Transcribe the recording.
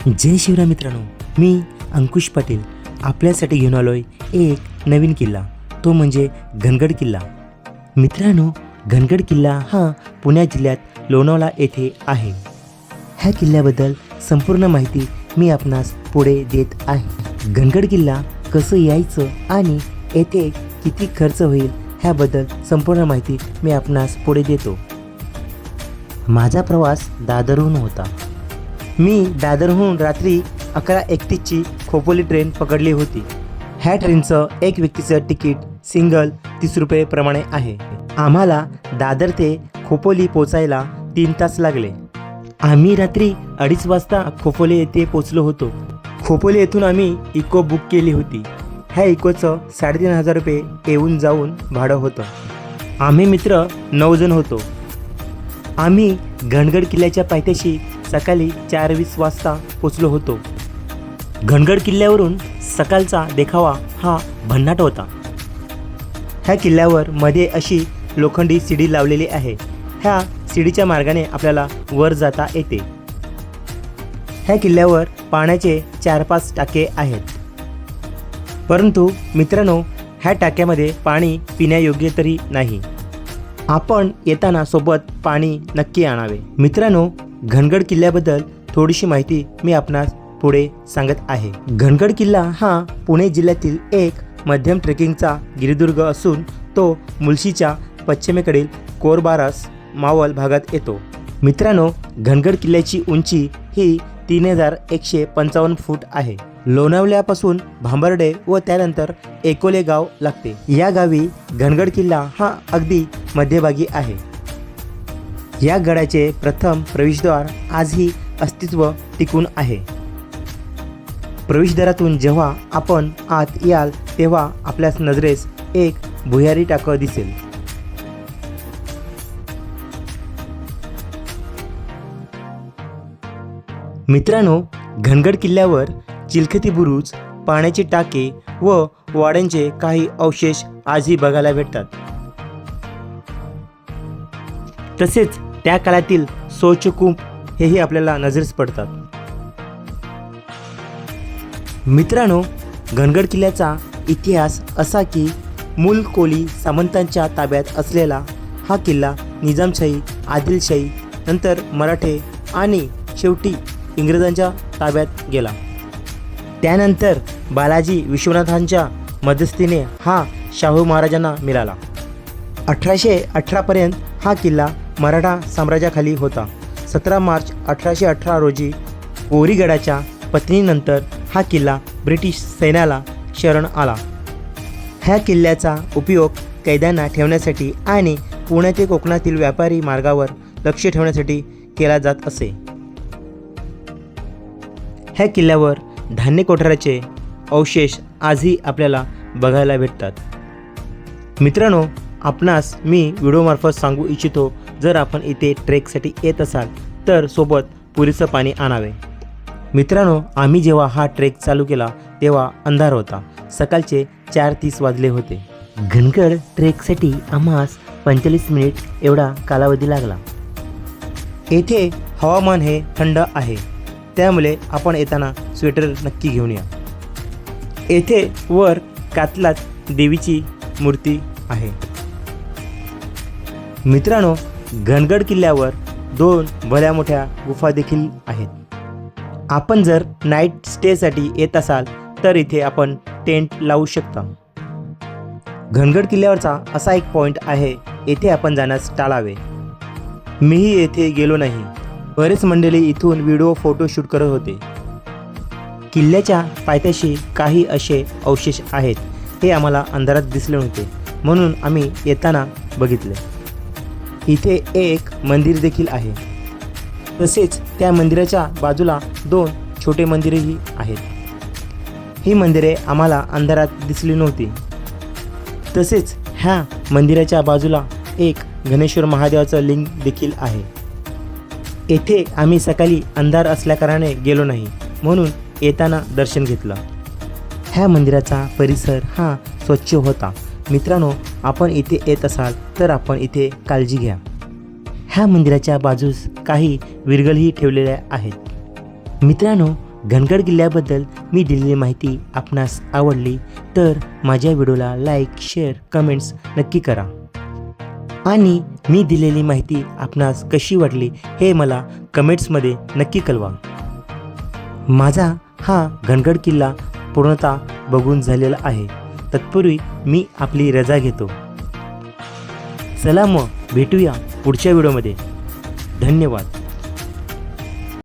जय शिवराय मित्रांनो, मी अंकुश पाटील आपल्यासाठी घेऊन आलोय एक नवीन किल्ला, तो म्हणजे घनगड किल्ला। मित्रांनो, घनगड किल्ला हा पुणे जिल्ह्यात लोणावळा येथे आहे। ह्या किल्ल्याबद्दल संपूर्ण माहिती मी आपणास पुढे देत आहे। घनगड किल्ला कसं यायचं आणि येथे किती खर्च होईल ह्याबद्दल संपूर्ण माहिती मी आपणास पुढे देतो। माझा प्रवास दादरहून होता। मी दादरहून रात्री 11:31ची खोपोली ट्रेन पकडली होती। ह्या ट्रेनचं एक व्यक्तीचं तिकीट सिंगल 30 रुपये प्रमाणे आहे। आम्हाला दादर ते खोपोली पोचायला 3 तास लागले। आम्ही रात्री 2:30 वाजता खोपोली येथे पोचलो होतो। खोपोली येथून आम्ही इको बुक केली होती। ह्या इकोचं 3,500 रुपये येऊन जाऊन भाडं होतं। आम्ही मित्र 9 जण होतो। आम्ही घनगड किल्ल्याच्या पायथ्याशी सकाळी 4:20 वाजता पोचलो होतो। घनगड किल्ल्यावरून सकाळचा देखावा हा भन्नाट होता। ह्या किल्ल्यावर मध्ये अशी लोखंडी शिडी लावलेली आहे। ह्या शिडीच्या मार्गाने आपल्याला वर जाता येते। ह्या किल्ल्यावर पाण्याचे 4-5 टाके आहेत, परंतु मित्रांनो, ह्या टाक्यामध्ये पाणी पिण्यायोग्य तरी नाही। आपण येताना सोबत पाणी नक्की आणावे। मित्रांनो, घनगड किल्ल्याबद्दल थोडीशी माहिती मी आपणास पुढे सांगत आहे। घनगड किल्ला हा पुणे जिल्ह्यातील एक मध्यम ट्रेकिंगचा गिरिदुर्ग असून तो मुळशीच्या पश्चिमेकडील कोरबारस मावळ भागात येतो। मित्रांनो, घनगड किल्ल्याची उंची ही 3,155 फूट आहे। लोणावळ्यापासून भांबर्डे व त्यानंतर एकोले गाव लागते। या गावी घनगड किल्ला हा अगदी मध्यभागी आहे। या गडाचे प्रथम प्रवेशद्वार आजही अस्तित्व टिकून आहे। प्रवेशद्वारातून जेव्हा आपण आत याल तेव्हा आपल्या नजरेस एक भुयारी टाकं दिसेल। मित्रांनो, घनगड किल्ल्यावर चिलखती बुरुज, पाण्याचे टाके व वाड्यांचे काही अवशेष आजही बघायला भेटतात। तसेच त्या काळातील शौचकूप हेही आपल्याला नजरेस पडतात। मित्रांनो, घनगड किल्ल्याचा इतिहास असा की मूल कोली सामंतांच्या ताब्यात असलेला हा किल्ला निजामशाही, आदिलशाही, नंतर मराठे आणि शेवटी इंग्रजांच्या ताब्यात गेला। त्यानंतर बालाजी विश्वनाथांच्या मध्यस्थीने हा शाहू महाराजांना मिळाला। 1818 पर्यंत हा किल्ला मराठा साम्राज्याखाली होता। 17 मार्च 1818 रोजी ओरीगडाच्या पतनीनंतर हा किल्ला ब्रिटिश सैन्याला शरण आला। ह्या किल्ल्याचा उपयोग कैद्यांना ठेवण्यासाठी आणि पुणे ते कोकणातील व्यापारी मार्गावर लक्ष ठेवण्यासाठी केला जात असे। ह्या किल्ल्यावर धान्य कोठाराचे अवशेष आजही आपल्याला बघायला भेटतात। मित्रांनो, आपणास मी व्हिडिओमार्फत सांगू इच्छितो, जर आपण इथे ट्रेकसाठी येत असाल तर सोबत पुरेसं पाणी आणावे। मित्रांनो, आम्ही जेव्हा हा ट्रेक चालू केला तेव्हा अंधार होता। सकाळचे 4:30 वाजले होते। घनगड ट्रेकसाठी आम्हास 45 मिनिट एवढा कालावधी लागला। येथे हवामान हे थंड आहे, त्यामुळे आपण येताना स्वेटर नक्की घेऊन या। येथे वर कातलात देवीची मूर्ती आहे। मित्रांनो, घनगड किल्ल्यावर 2 भल्या मोठ्या गुफा देखील आहेत। आपण जर नाईट स्टेसाठी येत असाल तर इथे आपण टेंट लावू शकता। घनगड किल्ल्यावरचा असा एक पॉईंट आहे, येथे आपण जाण्यास टाळावे। मीही येथे गेलो नाही। बरेच मंडळी इथून व्हिडिओ फोटो शूट करत होते। किल्ल्याच्या पायथ्याशी काही असे अवशेष आहेत, हे आम्हाला अंधारात दिसले नव्हते, म्हणून आम्ही येताना बघितले। इथे एक मंदिर देखील आहे। तसेच त्या मंदिराच्या बाजूला 2 छोटे मंदिरेही आहेत। ही मंदिरे आम्हाला अंधारात दिसली नव्हती। तसेच ह्या मंदिराच्या बाजूला एक गणेश्वर महादेवाचं लिंग देखील आहे। येथे आम्ही सकाळी अंधार असल्याकारणाने गेलो नाही, म्हणून येताना दर्शन घेतलं। ह्या मंदिराचा परिसर हा स्वच्छ होता। मित्रांनो, आपण इथे येत असाल तर आपण इथे काळजी घ्या। ह्या मंदिराच्या बाजूस काही विरगळही ठेवलेल्या आहेत। मित्रांनो, घनगड किल्ल्याबद्दल मी दिलेली माहिती आपणास आवडली तर माझ्या व्हिडिओला लाईक, शेअर, कमेंट्स नक्की करा. आणि मी दिलेली माहिती आपणास कशी वाटली हे मला कमेंट्समध्ये नक्की कळवा. माझा हा घनगड किल्ला पूर्णतः बघून झालेला आहे. तत्पूर्वी मी आपली रजा घेतो. चला मग भेटूया पुढच्या व्हिडिओमध्ये. धन्यवाद.